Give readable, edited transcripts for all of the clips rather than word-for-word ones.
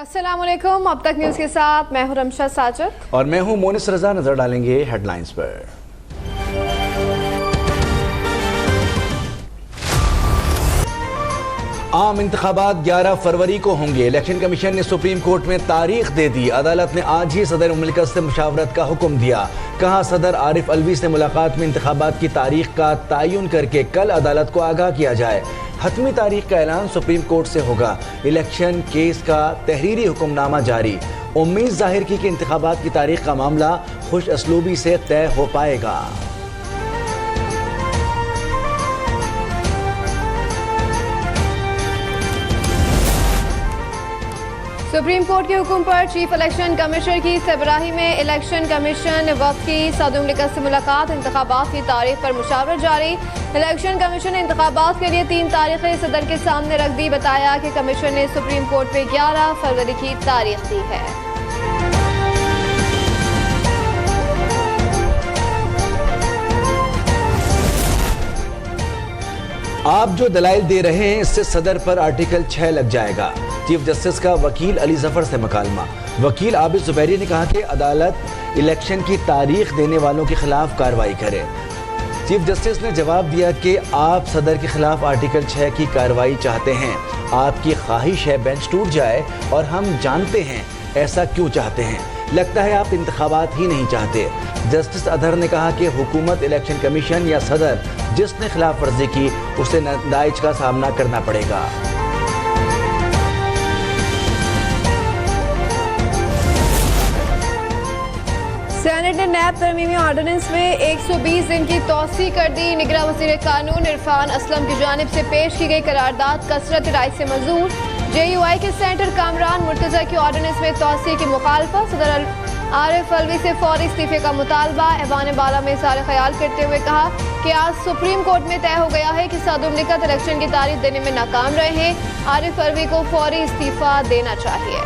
अस्सलाम वालेकुम। अब तक न्यूज़ के साथ मैं हूं रमशा साजिद और मैं हूं मोनिस रजा। नजर डालेंगे हेडलाइंस पर। आम इंतखाबात 11 फरवरी को होंगे। इलेक्शन कमीशन ने सुप्रीम कोर्ट में तारीख दे दी। अदालत ने आज ही सदर मुमलिकत से मुशावरत का हुक्म दिया। कहा सदर आरिफ अलवी से मुलाकात में इंतखाबात की तारीख का तयन करके कल अदालत को आगाह किया जाए। हतमी तारीख का ऐलान सुप्रीम कोर्ट से होगा। इलेक्शन केस का तहरीरी हुक्मनामा जारी। उम्मीद जाहिर की कि इंतखाबात की तारीख का मामला खुश असलूबी से तय हो पाएगा। सुप्रीम कोर्ट के हुक्म पर चीफ इलेक्शन कमिश्नर की सरबराही में इलेक्शन कमीशन वक्त की सदर मुमलिकत से मुलाकात। इंतखाबात की तारीख पर मुशावरत जारी। इलेक्शन कमीशन ने इंतखाबात के लिए 3 तारीखें सदर के सामने रख दी। बताया कि कमीशन ने सुप्रीम कोर्ट में 11 फरवरी की तारीख दी है। आप जो दलाइल दे रहे हैं इससे सदर पर आर्टिकल 6 लग जाएगा। चीफ जस्टिस का वकील अली जफर से मुकालमा। वकील आबिद जुबैरी ने कहा कि अदालत इलेक्शन की तारीख देने वालों के खिलाफ कार्रवाई करे। चीफ जस्टिस ने जवाब दिया कि आप सदर के खिलाफ आर्टिकल 6 की कार्रवाई चाहते हैं। आपकी ख्वाहिश है बेंच टूट जाए और हम जानते हैं ऐसा क्यों चाहते हैं। लगता है आप इंतखाबात ही नहीं चाहते। जस्टिस अदहर ने कहा कि हुकूमत, इलेक्शन कमीशन या सदर जिसने खिलाफ वर्जी की उसे नताइज का सामना करना पड़ेगा। सेनेट ने नैब तरमीमी ऑर्डिनेंस में 120 दिन की तौसी कर दी। निगरां वज़ीर कानून इरफान असलम की जानिब से पेश की गई करारदाद कसरत राय से मंजूर। JUI के सेनेटर कामरान मुर्तज़ा की ऑर्डिनेंस में तौसी की मुखालफत। सदर आरिफ अलवी से फौरी इस्तीफे का मुतालबा। ऐवान बाला में इज़हार ख्याल करते हुए कहा कि आज सुप्रीम कोर्ट में तय हो गया है कि सदर मुमलिकत इलेक्शन की तारीख देने में नाकाम रहे हैं। आरिफ अलवी को फौरी इस्तीफा देना चाहिए।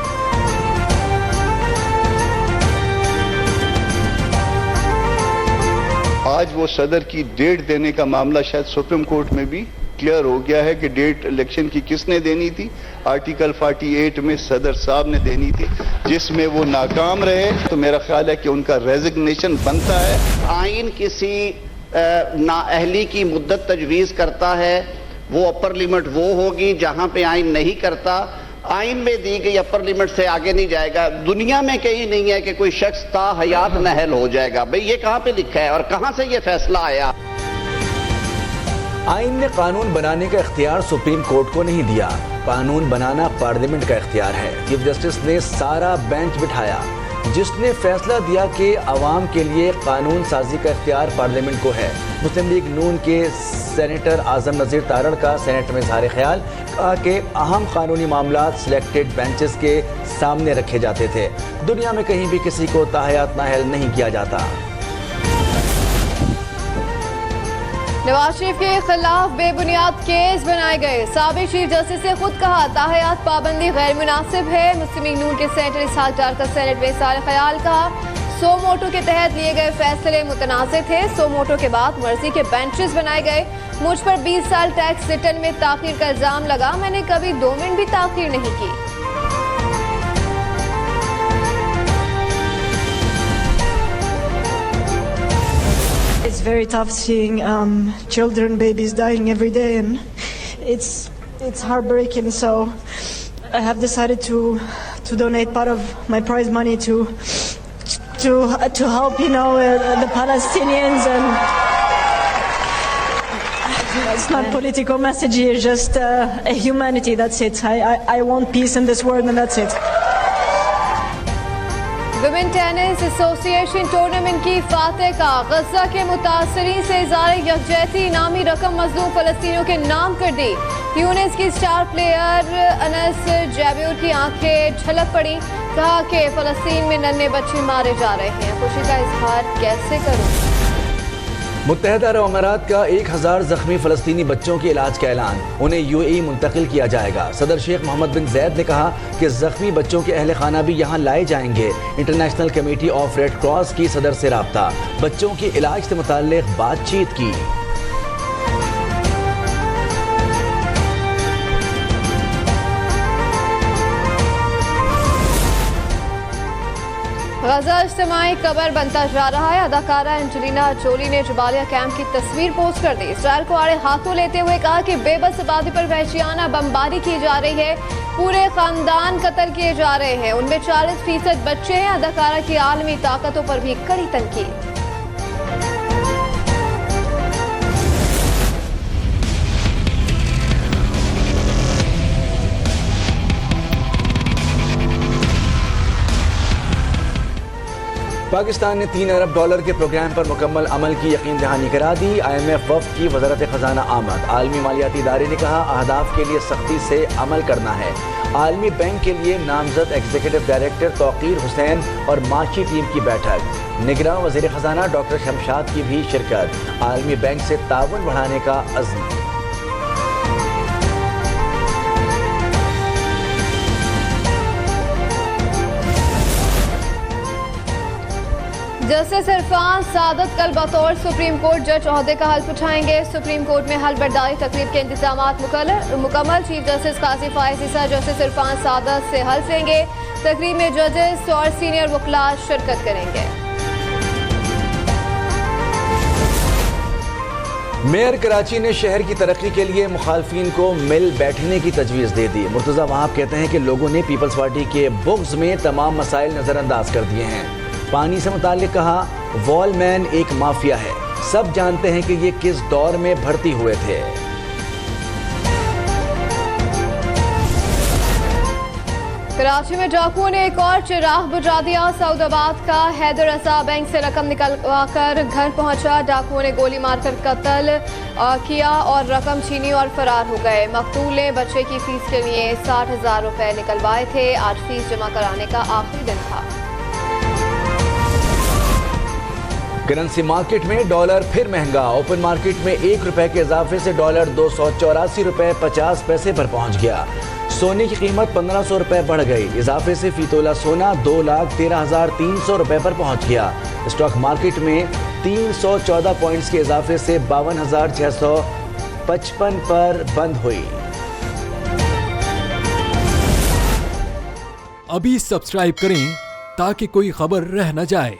आज वो सदर की डेट देने का मामला शायद सुप्रीम कोर्ट में भी क्लियर हो गया है कि डेट इलेक्शन की किसने देनी थी। आर्टिकल 48 में सदर साहब ने देनी थी, जिसमें वो नाकाम रहे। तो मेरा ख्याल है कि उनका रेजिग्नेशन बनता है। आइन किसी नाअहली की मुद्दत तजवीज़ करता है, वो अपर लिमिट वो होगी जहां पे आइन नहीं करता। आइन में दी गई अपर लिमिट से आगे नहीं जाएगा। दुनिया में कहीं नहीं है कि कोई शख्स ताहयात नहल हो जाएगा। भाई ये कहां पे लिखा है और कहां से ये फैसला आया। आइन ने कानून बनाने का इख्तियार सुप्रीम कोर्ट को नहीं दिया। कानून बनाना पार्लियामेंट का इख्तियार है। चीफ जस्टिस ने सारा बेंच बिठाया जिसने फैसला दिया कि अवाम के लिए कानून साजी का इख्तियार पार्लियामेंट को है। मुस्लिम लीग नून के सेनेटर आजम नज़ीर तारड़ का सेनेट में इज़हार ख्याल। कहा कि अहम कानूनी मामला सिलेक्टेड बेंचेस के सामने रखे जाते थे। दुनिया में कहीं भी किसी को ताहयात नाअहल नहीं किया जाता। नवाज शरीफ के खिलाफ बेबुनियाद केस बनाए गए। साबिक चीफ जस्टिस ने खुद कहा ताहयात पाबंदी गैर मुनासिब है। मुस्लिम लीग नून के सेनेटर इसहाक डार का सेनेट में इज़हार ख्याल। कहा 100 मोटो के तहत लिए गए फैसले मुतनाज़िर थे। 100 मोटो के बाद मर्जी के बेंचेस बनाए गए। मुझ पर 20 साल टैक्स रिटर्न में ताख़ीर का इल्जाम लगा। मैंने कभी 2 मिनट भी ताख़ीर नहीं की। It's very tough seeing children, babies dying every day, and it's heartbreaking. So I have decided to donate part of my prize money to help, the Palestinians. And it's not political message here, just a humanity. That's it. I want peace in this world, and that's it. Women tennis association tournament की फातेह का गजा के मुतासरीन से इज़हार यकजहती इनामी रकम मज़लूम फ़लस्तीनियों के नाम कर दी। यूनिस की स्टार प्लेयर अनस जैब्यूर की आंखें झलक पड़ी। कहा कि फ़लस्तीन में नन्हे बच्चे मारे जा रहे हैं। खुशी का इजहार कैसे करूं। मुत्तहदा अरब अमारात का 1000 जख्मी फ़लस्तीनी बच्चों के इलाज का ऐलान। उन्हें UAE मुंतकिल किया जाएगा। सदर शेख मोहम्मद बिन जैद ने कहा कि जख्मी बच्चों के अहले खाना भी यहाँ लाए जाएंगे। International committee of red cross की सदर से राब्ता। बच्चों के इलाज से मुताल्लिक बातचीत की। गजा इज्तिमाई कबर बनता जा रहा है। अदाकारा एंजेलिना जोली ने जबालिया कैंप की तस्वीर पोस्ट कर दी। इसराइल को आड़े हाथों लेते हुए कहा कि बेबस आबादी पर वहशियाना बमबारी की जा रही है, पूरे खानदान कत्ल किए जा रहे हैं, उनमें 40% बच्चे हैं। अदाकारा की आलमी ताकतों पर भी कड़ी तनकीद। पाकिस्तान ने $3 अरब के प्रोग्राम पर मुकम्मल अमल की यकीन दहानी करा दी। IMF वफ़द की वज़ारत ख़जाना आमद। आलमी मालियाती इदारे ने कहा अहदाफ के लिए सख्ती से अमल करना है। आलमी बैंक के लिए नामजद एग्जीक्यूटिव डायरेक्टर तौक़ीर हुसैन और माशी टीम की बैठक। निगरान वज़ीर ख़जाना डॉक्टर शमशाद की भी शिरकत। आलमी बैंक से ताउन बढ़ाने का अज़्म। जस्टिस इरफान सादत कल बतौर सुप्रीम कोर्ट जज ओहदे का हल्फ उठाएंगे। सुप्रीम कोर्ट में हल्फ बर्दारी तकरीब के इंतजाम मुकम्मल। चीफ जस्टिस काजी फायज ईसा जस्टिस इरफान सादत से हल्फ लेंगे। तकरीब में जजेस और सीनियर वकला शिरकत करेंगे। मेयर कराची ने शहर की तरक्की के लिए मुखालफिन को मिल बैठने की तजवीज़ दे दी। मुर्तज़ा वहाब कहते हैं कि लोगों ने पीपल्स पार्टी के बुग़्ज़ में तमाम मसाइल नज़रअंदाज कर दिए हैं। पानी से मुताल्लिक कहा वॉलमैन एक माफिया है, सब जानते हैं कि ये किस दौर में भर्ती हुए थे। कराची में डाकुओं ने एक और चिराग बुझा दिया। सऊदाबाद का हैदर रजा बैंक से रकम निकलवाकर घर पहुंचा। डाकुओं ने गोली मारकर कत्ल किया और रकम छीनी और फरार हो गए। मकतूल ने बच्चे की फीस के लिए 60,000 रुपए निकलवाए थे। आज फीस जमा कराने का आखिरी दिन था। करेंसी मार्केट में डॉलर फिर महंगा। ओपन मार्केट में ₹1 के इजाफे से डॉलर 284 रुपए 50 पैसे पर पहुंच गया। सोने की कीमत 1500 रुपए बढ़ गई। इजाफे से फी तोला सोना 2,13,300 रुपए पर पहुंच गया। स्टॉक मार्केट में 314 पॉइंट्स के इजाफे से 52,655 पर बंद हुई। अभी सब्सक्राइब करें ताकि कोई खबर रह न जाए।